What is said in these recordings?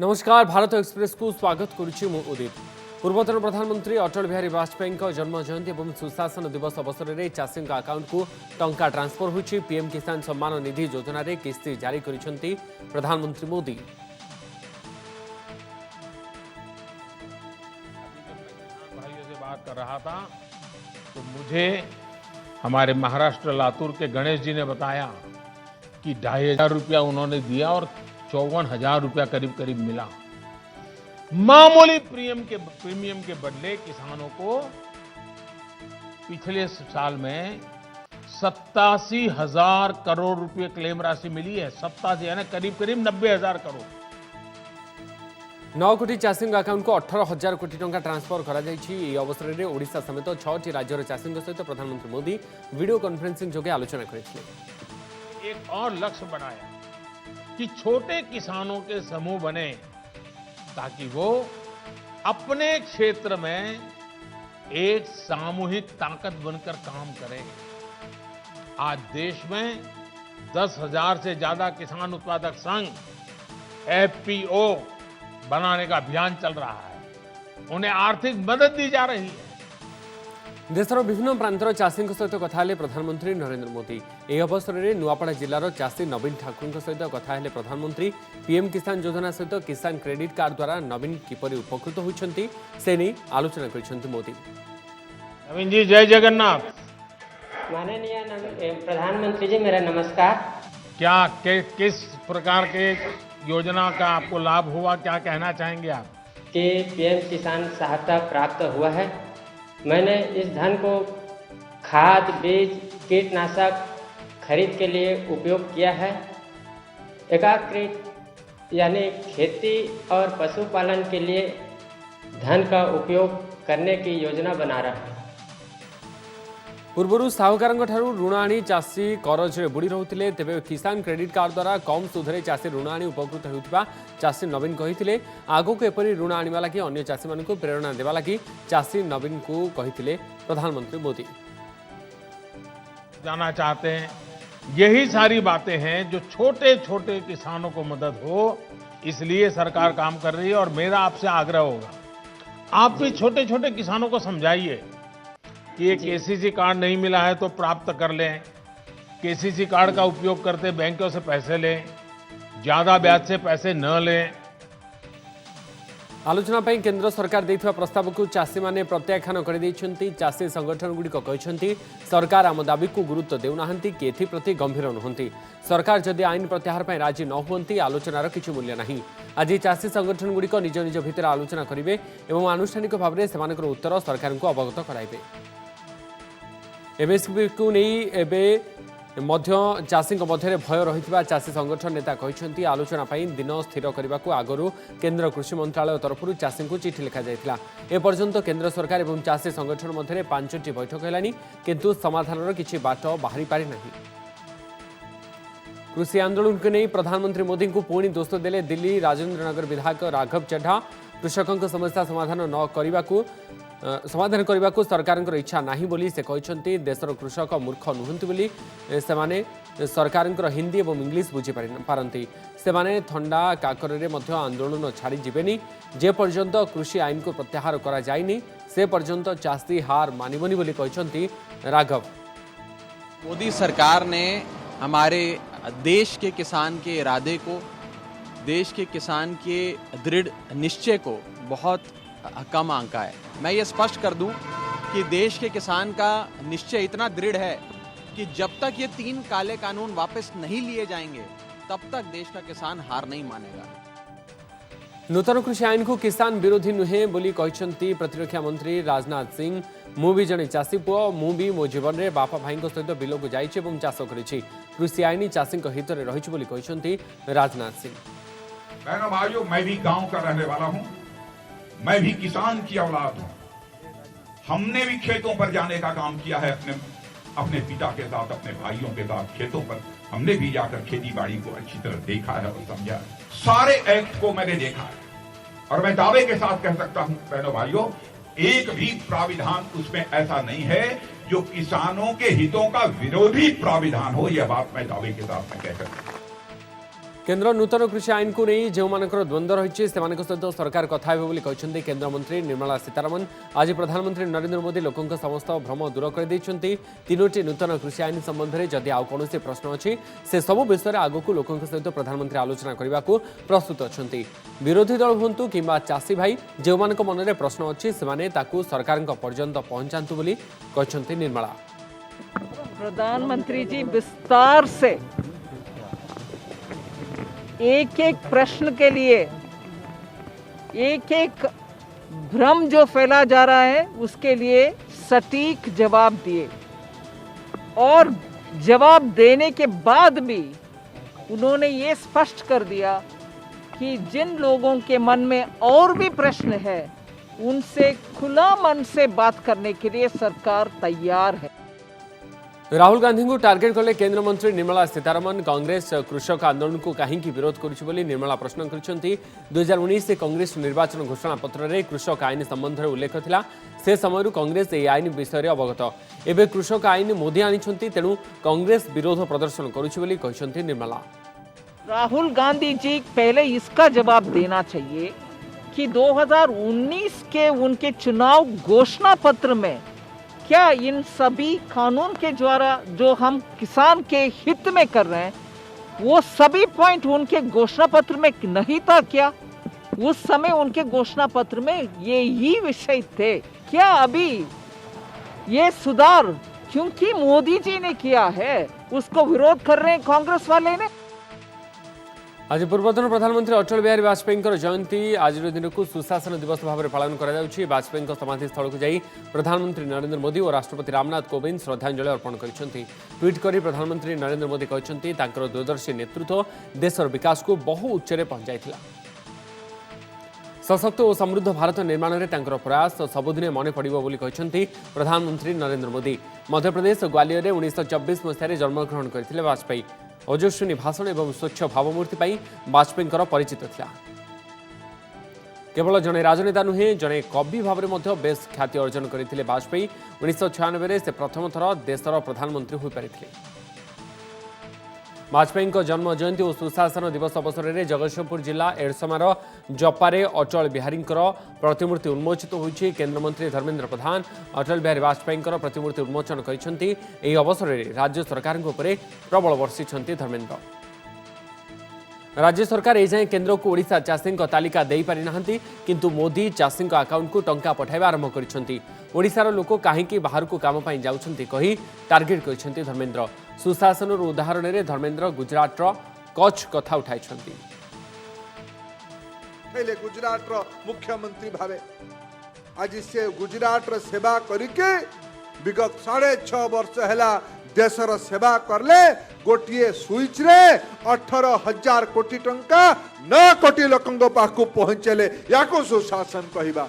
नमस्कार भारत एक्सप्रेस को स्वागत करुच्ची मु उदित। पूर्वतन प्रधानमंत्री अटल बिहारी वाजपेयी जन्म जयंती और सुशासन दिवस अवसर में चाषी अकाउंट को टंका ट्रांसफर होछि। पीएम किसान सम्मान निधि योजना रे किस्ती जारी करिसेंती प्रधानमंत्री मोदी। भाइयों से बात कर रहा था तो मुझे हमारे महाराष्ट्र लातूर के गणेश जी ने बताया कि 2,500 रुपया उन्होंने दिया और 54,000 रुपया करीब करीब मिला। मामूली प्रीमियम के बदले किसानों को पिछले साल में 87,000 करोड़ रुपए क्लेम राशि मिली है। 87 यानी करीब करीब 90,000 करोड़। 9 कोटी चाषी अकाउंट को 18,000 कोटी टंका ट्रांसफर करा जायछि। एही अवसर में ओडिशा समेत 6टी राज्यर चाषी सहित प्रधानमंत्री मोदी वीडियो कॉन्फ्रेंसिंग जोगे आलोचना करथिले। एक और लक्ष्य बनाया कि छोटे किसानों के समूह बने ताकि वो अपने क्षेत्र में एक सामूहिक ताकत बनकर काम करें। आज देश में 10,000 से ज्यादा किसान उत्पादक संघ एफपीओ बनाने का अभियान चल रहा है। उन्हें आर्थिक मदद दी जा रही है। देशर विभिन्न प्रांतर चाषी सहित कथा प्रधानमंत्री नरेंद्र मोदी। यह अवसर में नुआपड़ा जिलार चाषी नवीन ठाकुर सहित कथा प्रधानमंत्री। पीएम किसान योजना सहित किसान क्रेडिट कार्ड द्वारा नवीन किपरि उपकृत होइछन्ति से नहीं आलोचना करिसेंति मोदी। नवीन जी जय जगन्नाथ। माननीय प्रधानमंत्री जी मेरा नमस्कार। क्या किस प्रकार के योजना का आपको लाभ हुआ, क्या कहना चाहेंगे आप? कि पीएम किसान सहायता प्राप्त हुआ है। मैंने इस धन को खाद बीज कीटनाशक खरीद के लिए उपयोग किया है। एकीकृत यानी खेती और पशुपालन के लिए धन का उपयोग करने की योजना बना रहा है। पूर्व साहूकार ऋण आनी चाषी करज बुड़ी रोते तेज किसान क्रेडिट कार्ड द्वारा कम सुधरे चाषी ऋण आनी उपकृत होता चाषी नवीन कही आगो को एपरी ऋण आने लगी अन्य चाषी मान प्रेरणा देवा लगी चाषी नवीन को कही प्रधानमंत्री मोदी। जाना चाहते हैं यही सारी बातें हैं जो छोटे छोटे किसानों को मदद हो, इसलिए सरकार काम कर रही है। और मेरा आपसे आग्रह होगा आप भी छोटे छोटे किसानों को समझाइए कि एक केसीसी कार्ड नहीं मिला है तो प्राप्त कर लें। केसीसी कार्ड का उपयोग करते बैंकों से पैसे लें, ज्यादा ब्याज से पैसे न लें। आलोचना पर केंद्र सरकार देथिबा प्रस्ताव को चाषी माने प्रत्याख्यान कर दैछन्ति। चाषी संगठन गुड़िक कहछन्ति सरकार आम दाबी को गुरुत्व देउनाहंती कि एथिप्रति गंभीर नुहंती। सरकार जदि आईन प्रत्याहार पर राजी न हुंती आलोचनार किछि मूल्य नहीं। आज चाषी संगठन गुड़िक निज निज भितर आलोचना करिवे एवं आनुष्ठानिक भाव में सेमानकर उत्तर सरकार को अवगत कराइबे। एमएसपी को नहीं एवं चाषी मध्य भय रही चाषी संगठन नेता कहते आलोचना दिन स्थिर करने को आगु केंद्र कृषि मंत्रालय तरफ चाषी को चिठी लिखा जाता। एपर्यंत केंद्र सरकार और चाषी संगठन मध्य 5टी बैठक है किंतु समाधान किसी बाट बाहरी पारि नहीं। कृषि आंदोलन को नहीं प्रधानमंत्री मोदी को पुणी दोष देले दिल्ली राजेंद्रनगर विधायक राघव चड्ढा। कृषकों समस्या समाधान करने को सरकार इच्छा नहीं बोली से कहते। देशर कृषक मूर्ख नुहंती बोली सेमाने सरकार हिंदी और इंग्लिश बुझी पारती। सेमाने थंडा काकरे मध्य आंदोलन छाड़ी जीवेनी। जे पर्यंत कृषि आईन को प्रत्याहार करा जायनी से पर्यंत चाषी हार मानिबनी बोली कहते राघव। मोदी सरकार ने हमारे देश के किसान के इरादे को, देश के किसान के दृढ़ निश्चय को बहुत कम आंका है। मैं ये स्पष्ट कर दूं कि देश के किसान का निश्चय इतना दृढ़ है कि जब तक ये 3 काले कानून वापस नहीं लिए जाएंगे तब तक देश का किसान हार नहीं मानेगा। नूतन कृषि आईन को किसान विरोधी नुहे बोली कहते प्रतिरक्षा मंत्री राजनाथ सिंह। मु भी जड़े चाषी पुओ, मु भी मो जीवन में बापा भाई सहित बिल को जाइए और चाष करी। कृषि आईन चाषी हित में रही बोली कहते राजनाथ सिंह। बहनों भाइयों, मैं भी गांव का रहने वाला हूं, मैं भी किसान की औलाद हूं। हमने भी खेतों पर जाने का काम किया है अपने पिता के साथ, अपने भाइयों के साथ खेतों पर हमने भी जाकर खेती बाड़ी को अच्छी तरह देखा है और समझा है। सारे एक्ट को मैंने देखा है और मैं दावे के साथ कह सकता हूं बहनों भाइयों, एक भी प्राविधान उसमें ऐसा नहीं है जो किसानों के हितों का विरोधी प्राविधान हो। यह बात मैं दावे के साथ कह सकता हूं। केन्द्र नूतन कृषि आईन को नहीं जो द्वंद्व रही सहित सरकार कथा हे केन्द्रमंत्री निर्मला सीतारमण। आज प्रधानमंत्री नरेंद्र मोदी लोकों समस्त भ्रम दूर कर तीनोटी नूतन कृषि आईन संबंध में जदि आउ कौन प्रश्न अच्छी से सबू विषय आगक लोकों सहित प्रधानमंत्री आलोचना करने को प्रस्तुत अच्छा। विरोधी दल हूँ कि चाषी भाई जो मन में प्रश्न अच्छी से सरकार पर्यंत पहुंचातु बोली निर्मला। प्रधानमंत्री जी विस्तार से एक एक प्रश्न के लिए एक एक भ्रम जो फैला जा रहा है उसके लिए सटीक जवाब दिए और जवाब देने के बाद भी उन्होंने ये स्पष्ट कर दिया कि जिन लोगों के मन में और भी प्रश्न है उनसे खुला मन से बात करने के लिए सरकार तैयार है। राहुल गांधी को टार्गेट कले केंद्र मंत्री निर्मला सीतारमण। कांग्रेस कृषक आंदोलन को कहीं विरोध करुच्ची निर्मला प्रश्न कर 2019 कांग्रेस निर्वाचन घोषणा पत्र में कृषक आईन संबंध में उल्लेख था। से समय कांग्रेस यह आईन विषय अवगत। एवं कृषक आईन मोदी आनी तेणु कांग्रेस विरोध प्रदर्शन करुच्ची निर्मला। राहुल गांधी जी पहले इसका जवाब देना चाहिए कि 2019 के उनके चुनाव घोषणा पत्र में क्या इन सभी कानून के द्वारा जो हम किसान के हित में कर रहे हैं वो सभी पॉइंट उनके घोषणा पत्र में नहीं था क्या? उस समय उनके घोषणा पत्र में ये ही विषय थे क्या? अभी ये सुधार क्योंकि मोदी जी ने किया है उसको विरोध कर रहे हैं कांग्रेस वाले ने। आज पूर्वतन प्रधानमंत्री अटल बिहारी वाजपेयी जयंती आज दिन को सुशासन दिवस भाव में पालन कर वाजपेयी समाधि स्थल को जाई प्रधानमंत्री नरेंद्र मोदी और राष्ट्रपति रामनाथ कोविंद श्रद्धांजलि अर्पण करछंती। ट्वीट कर प्रधानमंत्री नरेंद्र मोदी कहते दूरदर्शी नेतृत्व देशर विकास को बहु उच्चरे पहुंचाइथिला। सशक्त और समृद्ध भारत निर्माण में प्रयास सबुदिने मन पड़ो बोली कहते प्रधानमंत्री नरेंद्र मोदी। मध्यप्रदेश ग्वालियर में 1924 मसीह जन्मग्रहण करते वाजपेयी। ओजस्विनी भाषण एवं स्वच्छ भावमूर्ति वाजपेयी परिचित था। केवल जड़े राजनेता नुहे जड़े कवि भाव में बेस ख्याति अर्जन करते वाजपेयी। 1996 से प्रथम थर देशर प्रधानमंत्री हो पारिथिले। वाजपेयी जन्म जयंती और सुशासन दिवस अवसर में जगतसिंहपुर जिला एरसमार जपारे अटल बिहारी प्रतिमूर्ति उन्मोचित होती। केन्द्रमंत्री धर्मेन्द्र प्रधान अटल बिहारी वाजपेयी प्रतिमूर्ति उन्मोचन करछंती। एही अवसर में राज्य सरकार प्रबल वर्षिंट धर्मेन्द्र। राज्य सरकार एजाएं केन्द्र को ओडिशा चाषी तालिका दे पारि नाहंती किंतु मोदी चाषी अकाउंट को टंका पठाइबा आरंभ करिसेंती। ओडिशार लोक कहीं बाहर को काम पाई जाउछंती कही टार्गेट करिसेंती धर्मेन्द्र। सुशासन उदाहरण में धर्मेन्द्र गुजरात कच्छ कथा उठाइछंती। गुजरात मुख्यमंत्री भावे आज से गुजरात सेवा करके विगत 6.5 वर्ष है देशर सेवा करले गोटे स्विच रे 18,000 कोटी टंका 9 कोटी लोकों पाखु पहुंचले या सुशासन कहवा।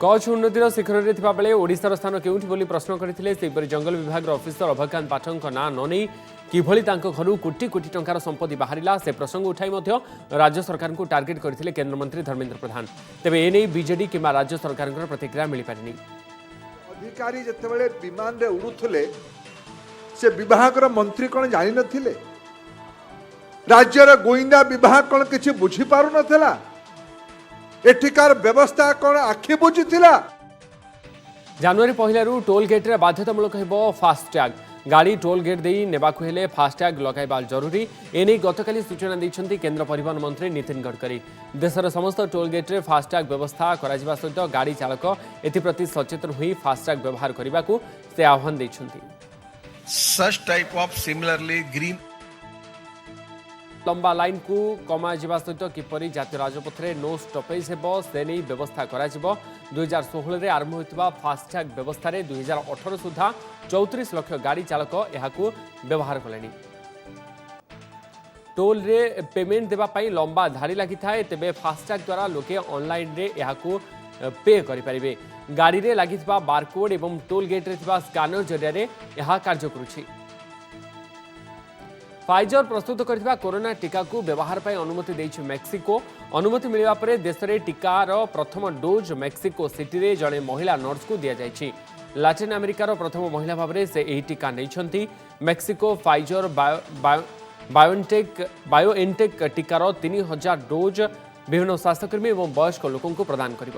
कच्छ उन्नतिर शिखर में थिबा बेले ओडिशार स्थान केउठी बोली प्रश्न करथिले। सेपरि जंगल विभाग ऑफिसर अभयकांत पाठक ना ननै किभली तांको घरु कोटी कोटी टंकार संपत्ति बाहरिला से प्रसंग उठाई मध्य राज्य सरकार को टार्गेट करथिले केन्द्रमंत्री धर्मेन्द्र प्रधान। तेबे एने बीजेडी किंबा राज्य सरकार प्रतिक्रिया मिल पारिनी। अधिकारी जतेबेले विमान रे उड़ुथले से विभाग मंत्री कौन जानी नथिले? राज्यर गोइंदा विभाग कौन किछि बुझी पारु नथिला? एठिकार व्यवस्था कौन आखि बुझी थिला? जनवरी 1 टोल गेट रे बाध्यतामूलक हेबो फास्टैग। गाड़ी टोल गेट देई नेबाकु हेले फास्टैग लगाइबा जरूरी। एने गतकाली सूचना दैछंती केंद्र परिवहन मंत्री नितिन गडकरी। देशर समस्त टोल गेट रे फास्टैग व्यवस्था कराजिबा सहित गाड़ी चालक एथिप्रति सचेतन होई फास्टैग व्यवहार करिबाकू से आह्वान दैछंती। Such type of similarly green लंबा लाइन को कमा जिबा सहित किपरि जातीय राजपथ में नो स्टॉपेज हेबो से नहीं व्यवस्था करा जिवो। 2016 रे आरंभ होइतिबा फास्टैग व्यवस्था रे 2018 सुधा 34 लाख गाड़ी चालक एहाकू व्यवहार कलेनी। टोल रे पेमेंट देबा पई लंबा धारी लागि थाए तेबे फास्टैग द्वारा लोके ऑनलाइन रे एहाकू पे करि परिबे। गाड़ी रे लागिथिबा बारकोड एवं टोल गेट रे थिबा स्कैनर जरिया रे एहा कार्य करूछि। फाइजर प्रस्तुत करथिबा कोरोना टीका को व्यवहार पर अनुमति देछि मेक्सिको। अनुमति मिलवा पर देश में टीकार प्रथम डोज मेक्सिको सिटी रे जड़े महिला नर्स को दि जाइछि। लैटिन अमेरिकार प्रथम महिला भाव में से यही टीका नहीं। मेक्सिको फाइजर बायोएनटेक टीकार 3000 डोज विभिन्न स्वास्थ्यकर्मी और वयस्क लोकों प्रदान कर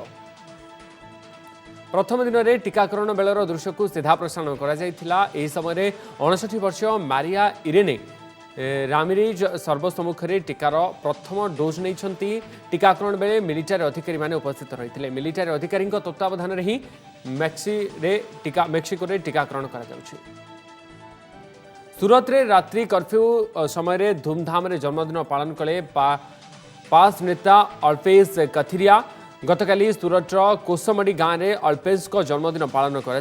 प्रथम दिन में टीकाकरण बेलर दृश्य को सीधा प्रसारण कर समय 59 वर्ष मारिया इरेने रामिरेज सर्वसम्मुख में टीकार प्रथम डोज नहीं टीकाकरण बेले मिलिटारी अधिकारी माने उपस्थित रही मिलिटारी अधिकारी तत्वावधान में ही मेक्सिको टीकाकरण कर सूरत रे रात्रि कर्फ्यू समय धूमधाम जन्मदिन पालन कले पास नेता अल्पेश कथिरिया गतकाली सूरतर कोसमडी गाँव में अल्पेश को जन्मदिन पालन कर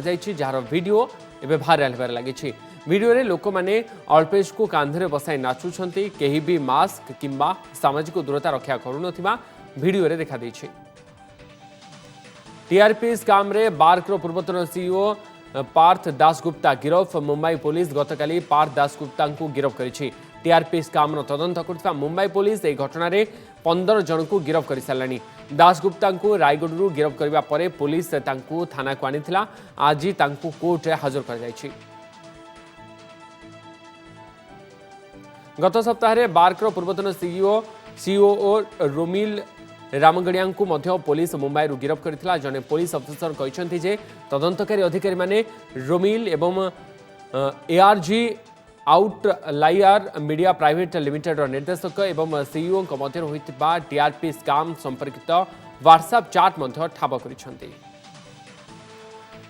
वीडियो एवं भाइराल होबार लगी वीडियो रे लोक माने अल्पेश को कांधे बसाई नाचुंट कहीं भी मास्क किंबा सामाजिक दूरता रक्षा करुनथिबा वीडियो रे देखा देछि टीआरपी स्काम रे बार्क रो पूर्वतन सीईओ पार्थ दासगुप्ता गिरफ मुंबई पुलिस गतकाली पार्थ दासगुप्ता को गिरफ करिछि टीआरपी स्काम तदंत करथिबा मुंबई पुलिस एही घटना रे 15 जन को गिरफ कर सारानी दासगुप्ता को रायगढ़ गिरफ करबा परे पुलिस तांकु थाना को आनिथिला आज तांकु कोर्ट रे हाजर कर जायछि गत सप्ताह बार्कर पूर्वतन सीईओ रोमिल रामगड़िया को पुलिस मुंबई गिरफ करथिला जने पुलिस अफिसर कहते जे तदंतकारी अधिकारी माने रोमिल एवं ARG outlier media private limited निर्देशक एवं सीईओ मध्य होइतिबा टीआरपी स्काम संपर्कित व्हाट्सएप चाट ठाब करिसेंती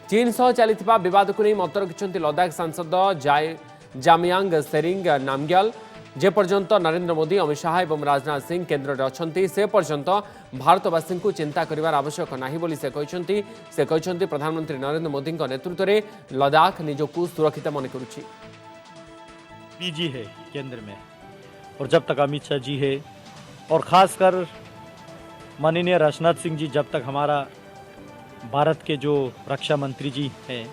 चीन सह चलिथिबा विवाद को नहीं मत रखिसेंती लद्दाख सांसद जामयांग सेरिंग नामग्याल जे पर्यंत नरेंद्र मोदी अमित शाह और राजनाथ सिंह केन्द्र में अच्छा से पर्यंत भारतवासी को चिंता करिवार आवश्यक नहीं बोली से कहते प्रधानमंत्री नरेंद्र मोदी नेतृत्व में लद्दाख निजको सुरक्षित मन करुछि बीजी है केंद्र में और जब तक अमित शाह जी है और खासकर माननीय राजनाथ सिंह जी जब तक हमारा भारत के जो रक्षा मंत्री जी हैं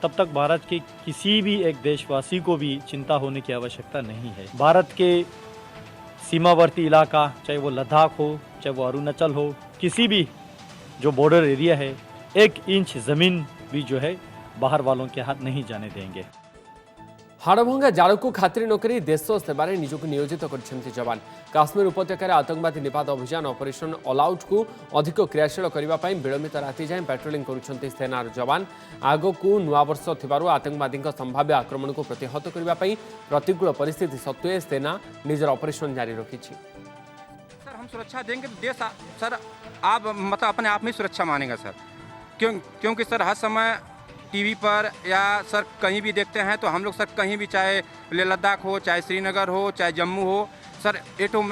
तब तक भारत के किसी भी एक देशवासी को भी चिंता होने की आवश्यकता नहीं है। भारत के सीमावर्ती इलाका चाहे वो लद्दाख हो चाहे वो अरुणाचल हो किसी भी जो बॉर्डर एरिया है 1 इंच ज़मीन भी जो है बाहर वालों के हाथ नहीं जाने देंगे। हाड़भंगा जाड़ को खातिर नकरी देश सेवार निजक नियोजित कर जवान काश्मीर उपत्यकार आतंकवादी निपात अभियान ऑपरेशन ऑल आउट को अधिक क्रियाशील करने विलंबित राति जाए पेट्रोलिंग करुछंती सेनार जवान आगकू नुआवर्ष थिबारु आतंकवादी संभाव्य आक्रमण को प्रतिहत करने प्रतिकूल परिस्थिति सत्वे सेना निजर ऑपरेशन जारी रखी। सर हम सुरक्षा देंगे तो देश सर आप मतलब अपने आप में सुरक्षा मानेगा सर क्योंकि सर हर समय टीवी पर या सर कहीं भी देखते हैं तो हम लोग सर कहीं भी चाहे लेह लद्दाख हो चाहे श्रीनगर हो चाहे जम्मू हो सर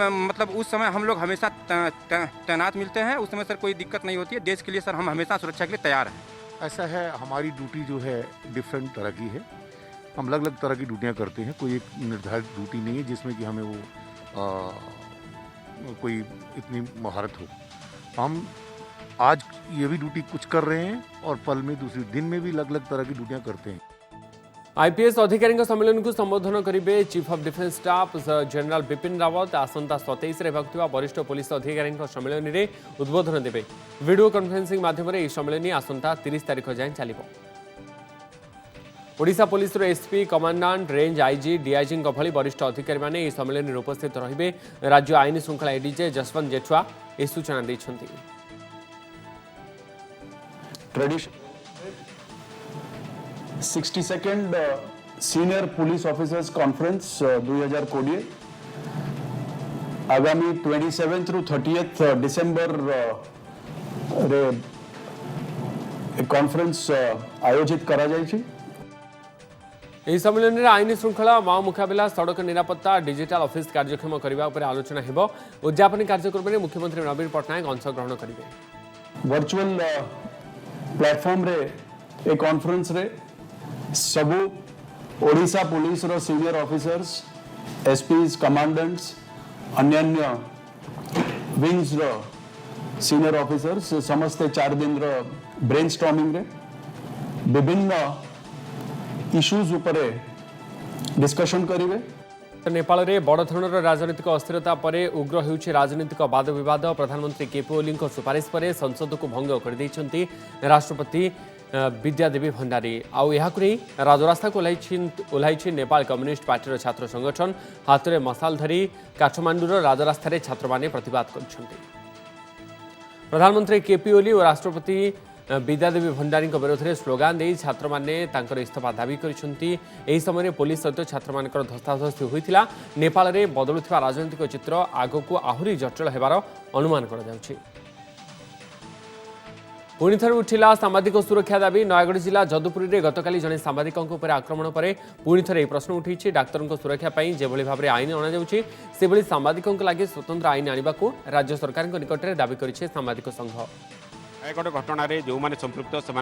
मतलब उस समय हम लोग हमेशा तैनात मिलते हैं उस समय सर कोई दिक्कत नहीं होती है। देश के लिए सर हम हमेशा सुरक्षा के लिए तैयार हैं। ऐसा है हमारी ड्यूटी जो है डिफरेंट तरह की है, हम अलग अलग तरह की ड्यूटियाँ करते हैं, कोई एक निर्धारित ड्यूटी नहीं है जिसमें कि हमें वो कोई इतनी महारत हो। हम आज ये भी ड्यूटी कुछ कर रहे हैं और पल में दूसरे दिन में भी अलग अलग तरह की ड्यूटियां करते हैं। आईपीएस अधिकारी सम्मेलन को संबोधन करेंगे chief of defence staff general Bipin Rawat आसंता 27 हेबाकुवा वरिष्ठ पुलिस अधिकारी सम्मेलन में उद्बोधन देवे। वीडियो कॉन्फ्रेंसिंग माध्यम यह सम्मेलन आसंता 30 तारिख जाए चलिब। Odisha police SP commandant range IG DIG भली वरिष्ठ अधिकारी माने सम्मेलन में उपस्थित रहिबे। राज्य आईन श्रृंखला एडीजे जसवंत जेठुआ यह सूचना देछंती। Tradition 62nd senior police officers conference 2020 आगामी 27 रु 30 डिसेंबर रे कॉन्फ्रेंस आयोजित करा जायछि। ଏହି ସମ୍ମିଳନୀରେ ଆଇନ ଶୃଙ୍ଖଳା ମାଓ ମୁକାବିଲା ସଡ଼କ ନିରାପତ୍ତା ଡିଜିଟାଲ ଅଫିସ କାର୍ଯ୍ୟକ୍ଷମ କରିବା ଉପରେ ଆଲୋଚନା ହେବ। ଉଦ୍ଯାପନୀ କାର୍ଯ୍ୟକ୍ରମରେ ମୁଖ୍ୟମନ୍ତ୍ରୀ ନବୀନ ପଟ୍ଟନାୟକ ଅଂଶଗ୍ରହଣ କରିବେ। वर्चुअल प्लेटफॉर्म रे ए कॉन्फ्रेंस रे सबु ओडिशा पुलिस रो सीनियर ऑफिसर्स एसपीज कमांडेंट्स अन्य विंग्स रो सीनियर ऑफिसर्स समस्ते 4 दिन रो ब्रेनस्टॉर्मिंग रे विभिन्न इश्यूज ऊपर डिस्कशन करिवे। नेपाल में बड़ धरणर राजनीतिक अस्थिरता पर उग्र होउछि राजनीतिक वाद विवाद। प्रधानमंत्री केपी ओली सुपारिश पर संसद को भंग कर राष्ट्रपति विद्यादेवी भंडारी आउ याकु नै राजरास्ता को ओह्लाई नेपाल कम्युनिस्ट पार्टी छात्र संगठन हाथ में मशाल धरी काठमांडूर राजरास्ता छात्र माने प्रतिवाद कर प्रधानमंत्री केपी ओली और राष्ट्रपति विद्यादेवी भंडारी विरोध में स्लोगान दे छात्र माने इस्तीफा दाबी कर समय पुलिस सहित छात्र मान धस्ताधस्ती होता नेपाल में बदलुवा राजनैतिक चित्र आग को आहरी जटिल होबार अनुमान कर पुणी थे उठिला सांबादिक सुरक्षा दाबी नयगढ़ जिला जदुपुरी में गतकाली जड़े सांबादिकों पर आक्रमण पर पुणी थे प्रश्न उठी डाक्तरों सुरक्षा जो भाव में आईन अणाई सांबादिकों लगे स्वतंत्र आईन आने को राज्य सरकार निकट में दाबी कर सांबादिक संघ नयगढ़ घटना जो मैंने संपृक्त से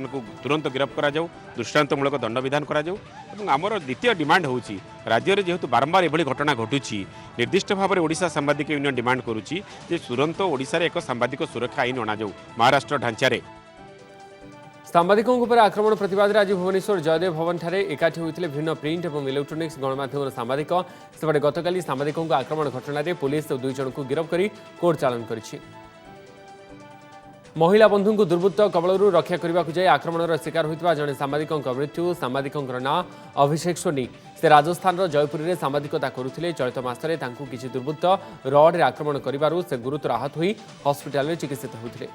तुरंत गिरफ्त कर दृष्टांतमूलक दंड विधान करमर द्वितीय डिमांड हो राज्य में जेहेतु बारंबार एभली घटना घटुची निर्दिष्ट भाव में ओडिशा सांबादिक यूनियन डिमांड करुच्ची तुरंत ओडिशा रे एक सांबादिक सुरक्षा आईन अणाऊ महाराष्ट्र ढांचारे सांबादिकों पर आक्रमण प्रतिवाद आज भुवनेश्वर जयदेव भवन ठारे एकाठी होते विभिन्न प्रिंट और इलेक्ट्रोनिक्स गणमाध्यम सांबादिक सेपटे गतकाली सांबादिकों आक्रमण घटना पुलिस 2 जन को गिरफ्त कर कोर्ट चालान कर महिला बंधु को दुर्वृत्त कबलू रक्षा करने को जाए आक्रमण शिकार होता जड़े सांबादिकों मृत्यु सांबादिकों ना अभिषेक सोनी से राजस्थान जयपुरी में सांबादिकता करुले चलित मसरे किसी दुर्वृत्त रड आक्रमण कर गुरुतर आहत हो हस्पिटाल चिकित्सित होते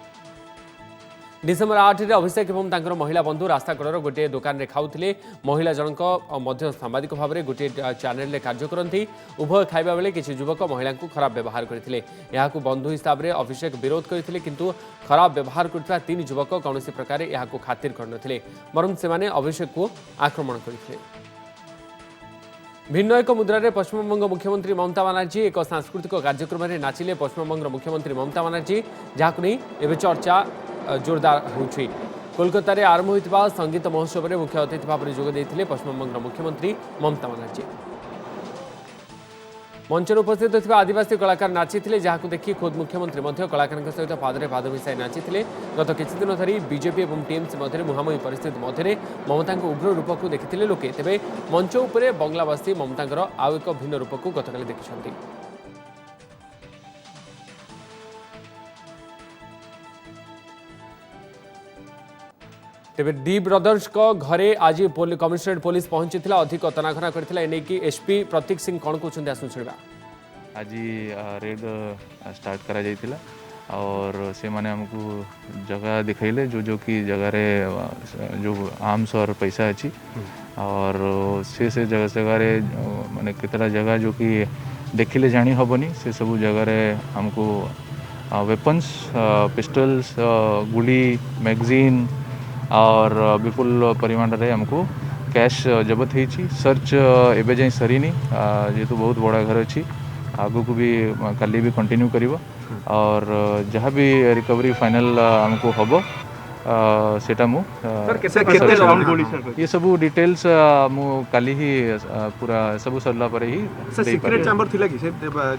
डिसेम्बर 8 रे अभिषेक और महिला बंधु रास्ता कड़र गोटे दुकान में खाऊले महिला जनक सांबादिक भाव में गोटे चैनल में कार्य करती उभय खाइबा बेले किसी युवक महिला को खराब व्यवहार करते बंधु हिसाब से अभिषेक विरोध करते किंतु खराब व्यवहार करता 3 युवक कौन प्रकार यह खातिर करनथिले बरं से अभिषेक को आक्रमण करते भिन्न एक मुद्रा पश्चिमबंग मुख्यमंत्री ममता बानार्जी एक सांस्कृतिक कार्यक्रम में नाचिले पश्चिमबंग मुख्यमंत्री ममता बानार्जी जहां नहीं चर्चा जोरदार होछि कोलकाता रे आरंभ होइतबा संगीत महोत्सव में मुख्य अतिथि भाव में जोग देथिले पश्चिमबंग मुख्यमंत्री ममता बानार्जी मंच उपस्थित होता आदिवासी कलाकार नाचिथिले जहां देखि खुद मुख्यमंत्री कलाकार सहित पादरे पाद मिसाई नाचिथिले गत किछि दिन धरी बीजेपी और टीएमसी मध्य मुहांमुही परिस्थिति मध्य ममता उग्र रूप को देखिथिले लोके तेबे मंच उपरे बंगलावासी ममता आउ एक भिन्न रूप को गतकाली देखिछन्ति तेबे डी ब्रदर्स को घरे आज कमिशनरेट पुलिस पहुंची अधिक तनाघना करथिला एने की एसपी प्रतीक सिंह कौन कहते आसु छुड़वा आज रेड स्टार्ट करा जाइथिला और से माने हमको जगह दिखाइले जो कि जगह रे जो आर्म्स और पैसा अच्छी और से जगह रे माने कितना जगह जो कि देखिले जानी हबनी से सब जगह रे हमको वेपन्स पिस्टल्स गुली मैगजीन और विपुल परिमाण रे हमको कैश जबत होती सर्च एवं जाए सरीनी जेहेतु बहुत बड़ा घर अच्छी आगू को भी काली भी कंटिन्यू करिवो और जहाँ भी रिकवरी फाइनल हमको हम सेटा मु ये सब डिटेल्स मु काली ही पूरा सब सरला पर ही सीक्रेट चैम्बर थिला कि से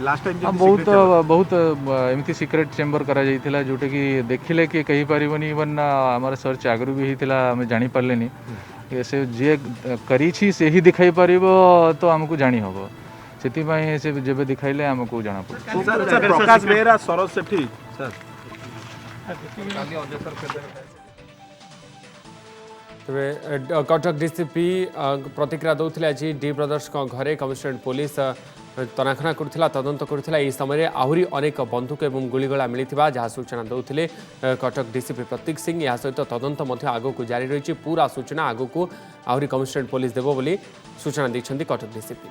लास्ट टाइम बहुत एमती सीक्रेट चैम्बर करा जाइथिला जोटे कि देखिले कि कहि परिबनी इवन हमर सर्च आगरु भी हिथिला हम जानि पारलेनी से जे करी छी से ही दिखाई परिबो तो हमको जानि हबो सेति पई से जेबे दिखाइले हमको जाना पड़ो सर प्रकाश बेहरा सरोज सेठी सर तेरे कटक डीसीपी प्रतिक्रिया दौले आज डी ब्रदर्स घरे कमिशनरेट पुलिस तनाखना करुला तदंत करुला यह समय आहरी अनेक बंधुक और गुलीगोला मिलता जहाँ सूचना दौले कटक डीसीपी प्रतीक सिंह या सहित तदंत आग को जारी रही पूरा सूचना आग को आहरी कमिशनरेट पुलिस देव बोली सूचना देते कटक डीसीपी।